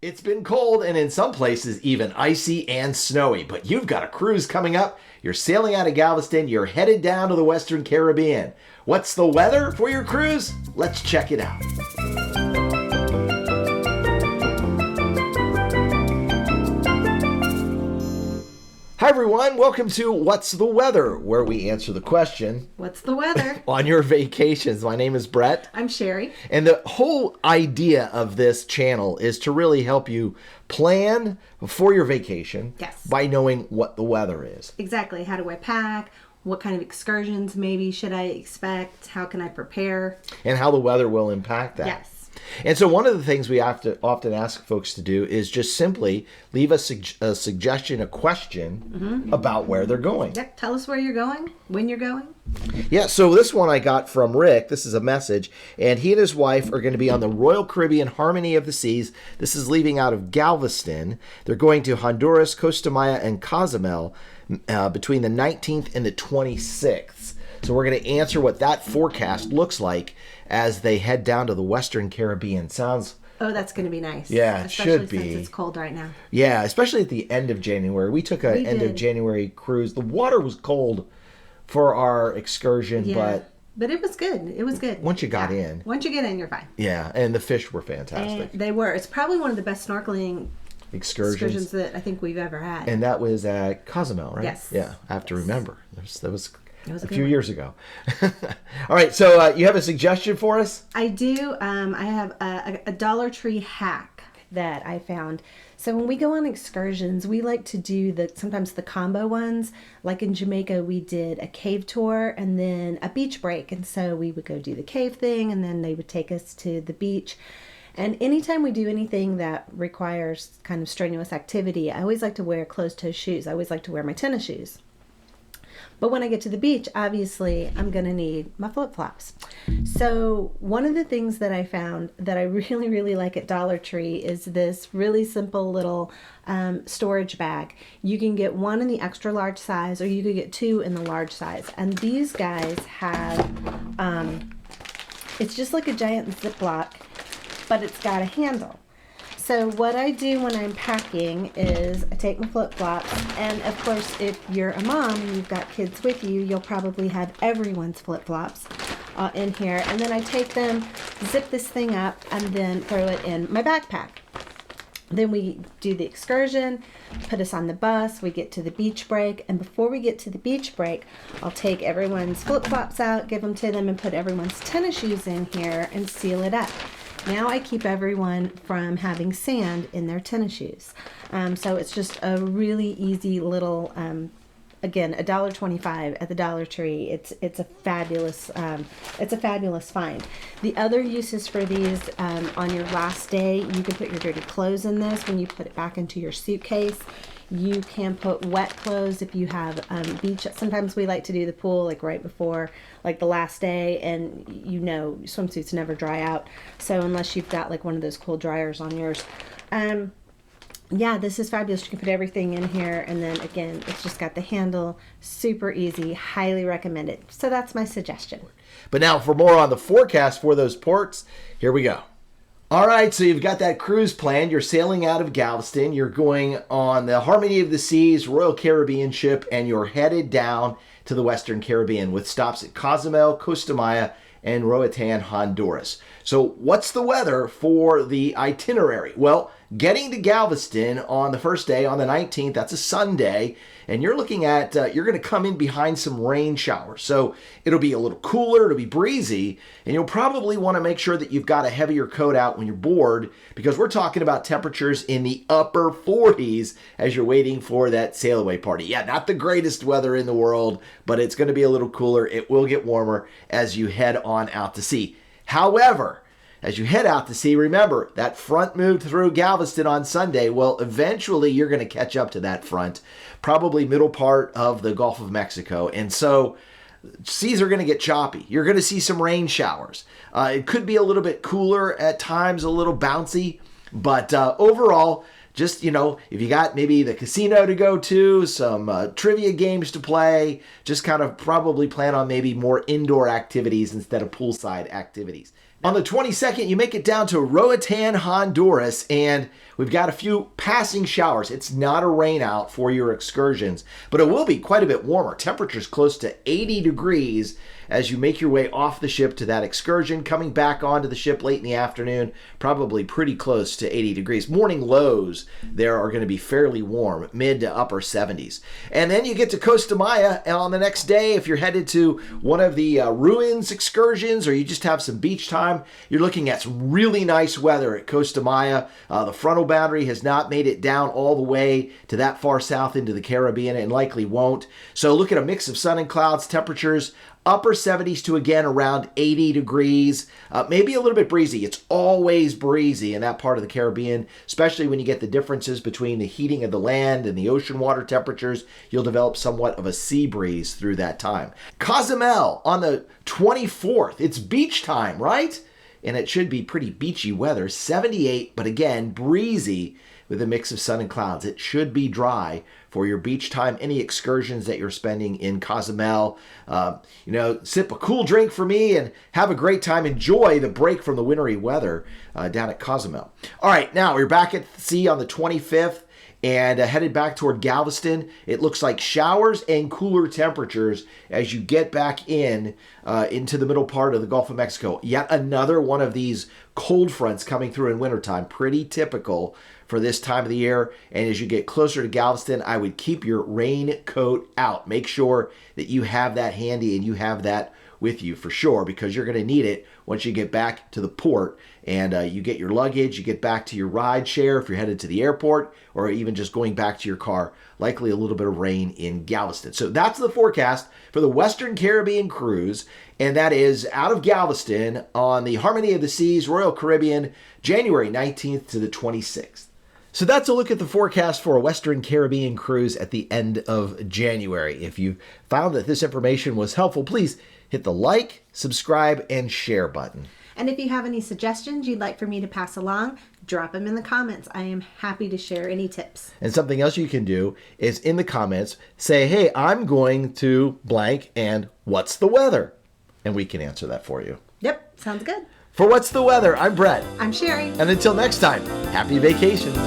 It's been cold and in some places even icy and snowy, but you've got a cruise coming up. You're sailing out of Galveston. You're headed down to the Western Caribbean. What's the weather for your cruise? Let's check it out. Hi everyone, welcome to What's the Weather, where we answer the question, what's the weather? On your vacations. My name is Brett. I'm Sherry. And the whole idea of this channel is to really help you plan for your vacation by knowing what the weather is. Exactly. How do I pack? What kind of excursions maybe should I expect? How can I prepare? And how the weather will impact that. Yes. And so one of the things we have to often ask folks to do is just simply leave a suggestion, a question about where they're going. Yeah, tell us where you're going, when you're going. Yeah, so this one I got from Rick. This is a message. And he and his wife are going to be on the Royal Caribbean Harmony of the Seas. This is leaving out of Galveston. They're going to Honduras, Costa Maya, and Cozumel between the 19th and the 26th. So we're going to answer what that forecast looks like as they head down to the Western Caribbean. Sounds... Oh, that's going to be nice. Yeah, it should be. Especially since it's cold right now. Yeah, especially at the end of January. We took an end of January cruise. The water was cold for our excursion, but it was good. It was good. Once you got in. Once you get in, you're fine. Yeah, and the fish were fantastic. And they were. It's probably one of the best snorkeling excursions that I think we've ever had. And that was at Cozumel, right? Yes. Yeah, I have to remember. That was a few one. years ago. All right, so you have a suggestion for us? I do. I have a Dollar Tree hack that I found. So when we go on excursions, we like to do sometimes the combo ones. Like in Jamaica, we did a cave tour and then a beach break. And so we would go do the cave thing and then they would take us to the beach. And anytime we do anything that requires kind of strenuous activity, I always like to wear closed-toe shoes. I always like to wear my tennis shoes. But when I get to the beach, obviously, I'm going to need my flip-flops. So one of the things that I found that I really, really like at Dollar Tree is this really simple little storage bag. You can get one in the extra large size or you could get two in the large size. And these guys have, it's just like a giant Ziploc, but it's got a handle. So what I do when I'm packing is I take my flip-flops, and of course if you're a mom and you've got kids with you, you'll probably have everyone's flip-flops in here. And then I take them, zip this thing up, and then throw it in my backpack. Then we do the excursion, put us on the bus, we get to the beach break, and before we get to the beach break, I'll take everyone's flip-flops out, give them to them, and put everyone's tennis shoes in here and seal it up. Now I keep everyone from having sand in their tennis shoes. So it's just a really easy little, again, $1.25 at the Dollar Tree. It's a fabulous find. The other uses for these, on your last day, you can put your dirty clothes in this when you put it back into your suitcase. You can put wet clothes if you have beach. Sometimes we like to do the pool like right before, like the last day, and swimsuits never dry out. So unless you've got like one of those cool dryers on yours. Yeah, this is fabulous. You can put everything in here, and then again, it's just got the handle. Super easy. Highly recommended. So that's my suggestion. But now for more on the forecast for those ports, here we go. All right, so you've got that cruise planned. You're sailing out of Galveston. You're going on the Harmony of the Seas Royal Caribbean ship, and you're headed down to the Western Caribbean with stops at Cozumel, Costa Maya, and Roatan, Honduras. So what's the weather for the itinerary? Well, getting to Galveston on the first day, on the 19th, that's a Sunday, and you're looking at, you're going to come in behind some rain showers. So it'll be a little cooler, it'll be breezy, and you'll probably want to make sure that you've got a heavier coat out when you're bored, because we're talking about temperatures in the upper 40s as you're waiting for that sail away party. Yeah, not the greatest weather in the world, but it's going to be a little cooler. It will get warmer as you head on out to sea. However, as you head out to sea, remember that front moved through Galveston on Sunday. Well, eventually you're going to catch up to that front, probably middle part of the Gulf of Mexico. And so seas are going to get choppy. You're going to see some rain showers. It could be a little bit cooler at times, a little bouncy, but overall, just, if you got maybe the casino to go to, some trivia games to play, just kind of probably plan on maybe more indoor activities instead of poolside activities. On the 22nd, you make it down to Roatan, Honduras, and we've got a few passing showers. It's not a rain out for your excursions, but it will be quite a bit warmer. Temperatures close to 80 degrees as you make your way off the ship to that excursion. Coming back onto the ship late in the afternoon, probably pretty close to 80 degrees. Morning lows there are going to be fairly warm, mid to upper 70s. And then you get to Costa Maya, and on the next day, if you're headed to one of the ruins excursions or you just have some beach time, you're looking at some really nice weather at Costa Maya. The frontal boundary has not made it down all the way to that far south into the Caribbean and likely won't. So look at a mix of sun and clouds, temperatures upper 70s to again around 80 degrees, maybe a little bit breezy. It's always breezy in that part of the Caribbean, especially when you get the differences between the heating of the land and the ocean water temperatures. You'll develop somewhat of a sea breeze through that time. Cozumel on the 24th. It's beach time, right? And it should be pretty beachy weather, 78, but again, breezy with a mix of sun and clouds. It should be dry for your beach time, any excursions that you're spending in Cozumel. Sip a cool drink for me and have a great time. Enjoy the break from the wintry weather down at Cozumel. All right, now we're back at sea on the 25th and headed back toward Galveston. It looks like showers and cooler temperatures as you get back into the middle part of the Gulf of Mexico. Yet another one of these cold fronts coming through in wintertime, pretty typical for this time of the year. And as you get closer to Galveston, I would keep your raincoat out. Make sure that you have that handy and you have that with you for sure, because you're going to need it once you get back to the port and you get your luggage, you get back to your ride share if you're headed to the airport, or even just going back to your car. Likely a little bit of rain in Galveston. So that's the forecast for the Western Caribbean cruise, and that is out of Galveston on the Harmony of the Seas Royal Caribbean, January 19th to the 26th. So that's a look at the forecast for a Western Caribbean cruise at the end of January. If you found that this information was helpful, please hit the like, subscribe, and share button. And if you have any suggestions you'd like for me to pass along, drop them in the comments. I am happy to share any tips. And something else you can do is in the comments say, hey, I'm going to blank and what's the weather? And we can answer that for you. Yep, sounds good. For What's the Weather, I'm Brett. I'm Sherry. And until next time, happy vacations.